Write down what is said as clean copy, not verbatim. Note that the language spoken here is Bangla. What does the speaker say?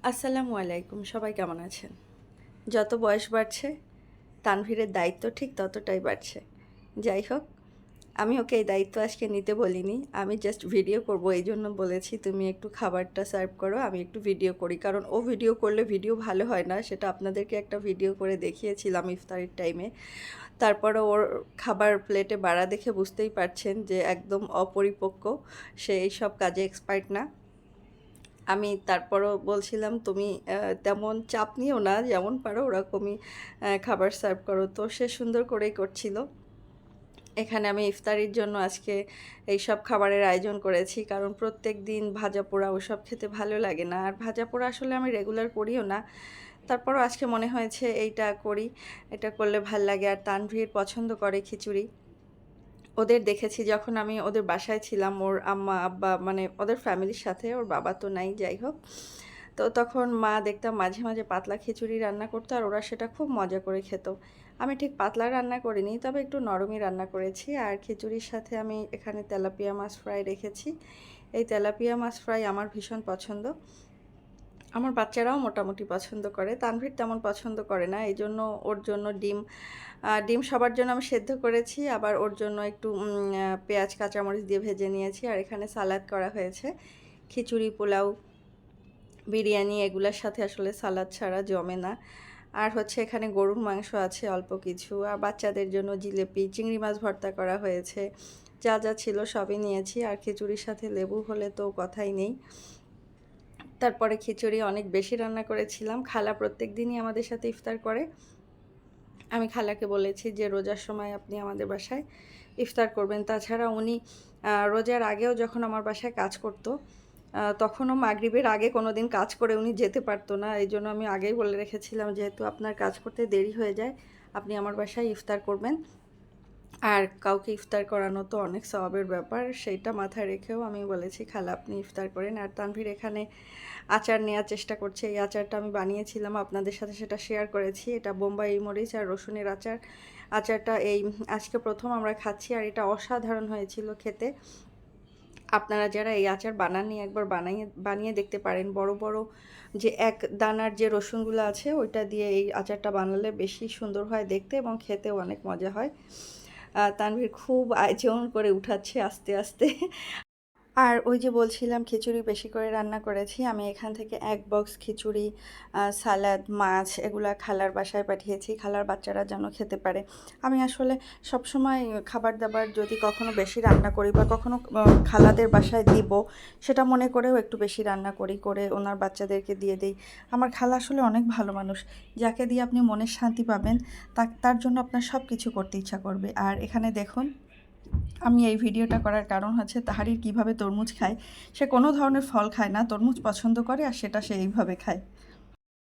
আসসালামু আলাইকুম, সবাই কেমন আছেন? যত বয়স বাড়ছে তানভীরের দায়িত্ব ঠিক ততটাই বাড়ছে। যাই হোক, আমি ওকে এই দায়িত্ব আজকে নিতে বলিনি, আমি জাস্ট ভিডিও করব এই জন্য বলেছি তুমি একটু খাবারটা সার্ভ করো, আমি একটু ভিডিও করি। কারণ ও ভিডিও করলে ভিডিও ভালো হয় না, সেটা আপনাদেরকে একটা ভিডিও করে দেখিয়েছিলাম ইফতারের টাইমে। তারপরে ওর খাবার প্লেটে বাড়া দেখে বুঝতেই পারছেন যে একদম অপরিপক্ক, সে এইসব কাজে এক্সপার্ট না। আমি তারপরও বলছিলাম তুমি তেমন চাপ নিও না, যেমন পারো ওরকমই খাবার সার্ভ করো। তো সে সুন্দর করেই করছিল। এখানে আমি ইফতারির জন্য আজকে এইসব খাবারের আয়োজন করেছি, কারণ প্রত্যেক দিন ভাজা পোড়া ওসব খেতে ভালো লাগে না, আর ভাজা পোড়া আসলে আমি রেগুলার করিও না। তারপরও আজকে মনে হয়েছে এইটা করি, এটা করলে ভাল লাগে। আর তানভীর পছন্দ করে খিচুড়ি। ওদের দেখেছি যখন আমি ওদের বাসায় ছিলাম, ওর আম্মা আব্বা মানে ওদের ফ্যামিলির সাথে, ওর বাবা তো নাই, যাই হোক। তো তখন মা দেখতাম মাঝে মাঝে পাতলা খিচুড়ি রান্না করতো, আর ওরা সেটা খুব মজা করে খেত। আমি ঠিক পাতলা রান্না করিনি, তবে একটু নরমই রান্না করেছি। আর খিচুড়ির সাথে আমি এখানে তেলাপিয়া মাছ ফ্রাই রেখেছি। এই তেলাপিয়া মাছ ফ্রাই আমার ভীষণ পছন্দ। আমার বাচ্চারাও মোটামুটি পছন্দ করে, তানভীর তেমন পছন্দ করে না, এই জন্য ওর জন্য ডিম সবার জন্য আমি সেদ্ধ করেছি, আবার ওর জন্য একটু পেঁয়াজ কাঁচামরিচ দিয়ে ভেজে নিয়েছি। আর এখানে সালাদ করা হয়েছে। খিচুড়ি, পোলাও, বিরিয়ানি এগুলোর সাথে আসলে সালাদ ছাড়া জমে না। আর হচ্ছে এখানে গরুর মাংস আছে অল্প কিছু, আর বাচ্চাদের জন্য জিলেপি, চিংড়ি মাছ ভর্তা করা হয়েছে। যা যা ছিল সবই নিয়েছি। আর খিচুড়ির সাথে লেবু হলে তো কথাই নেই। তারপরে খিচুড়ি অনেক বেশি রান্না করেছিলাম। খালা প্রত্যেক দিনই আমাদের সাথে ইফতার করে। আমি খালাকে বলেছি যে রোজার সময় আপনি আমাদের বাসায় ইফতার করবেন। তাছাড়া উনি রোজার আগেও যখন আমার বাসায় কাজ করতো, তখনও মাগরিবের আগে কোনো দিন কাজ করে উনি যেতে পারতো না। এই জন্য আমি আগেই বলে রেখেছিলাম, যেহেতু আপনার কাজ করতে দেরি হয়ে যায়, আপনি আমার বাসায় ইফতার করবেন। আর কাউকে ইফতার করানো তো অনেক সওয়াবের ব্যাপার, সেইটা মাথায় রেখেও আমি বলেছি খালা আপনি ইফতার করেন। আর তানভীর এখানে আচার নেওয়ার চেষ্টা করছে। এই আচারটা আমি বানিয়েছিলাম, আপনাদের সাথে সেটা শেয়ার করেছি। এটা বোম্বাই মরিচ আর রসুনের আচার। আচারটা আজকে প্রথম আমরা খাচ্ছি, আর এটা অসাধারণ হয়েছিল খেতে। আপনারা যারা এই আচার বানাননি, একবার বানিয়ে দেখতে পারেন। বড় বড় যে এক দানার যে রসুনগুলো আছে, ওইটা দিয়ে এই আচারটা বানালে বেশি সুন্দর হয় দেখতে, এবং খেতেও অনেক মজা হয়। তানভীর খুব আয়োজন করে উঠাচ্ছে আস্তে আস্তে। আর ওই যে বলছিলাম খিচুড়ি বেশি করে রান্না করেছি, আমি এখান থেকে এক বক্স খিচুড়ি, সালাদ, মাছ এগুলা খালার বাসায় পাঠিয়েছি, খালার বাচ্চারা যেন খেতে পারে। আমি আসলে সবসময় খাবার দাবার যদি কখনো বেশি রান্না করি বা কখনো খালাদের বাসায় দিব, সেটা মনে করেও একটু বেশি রান্না করি, করে ওনার বাচ্চাদেরকে দিয়ে দিই। আমার খালা আসলে অনেক ভালো মানুষ, যাকে দিয়ে আপনি মনের শান্তি পাবেন, তার জন্য আপনার সব কিছু করতে ইচ্ছা করবে। আর এখানে দেখুন, আমি এই ভিডিওটা করার কারণ হচ্ছে তাহারির কিভাবে তরমুজ খায়। সে কোনো ধরনের ফল খায় না, তরমুজ পছন্দ করে, আর সেটা সে এইভাবে খায়।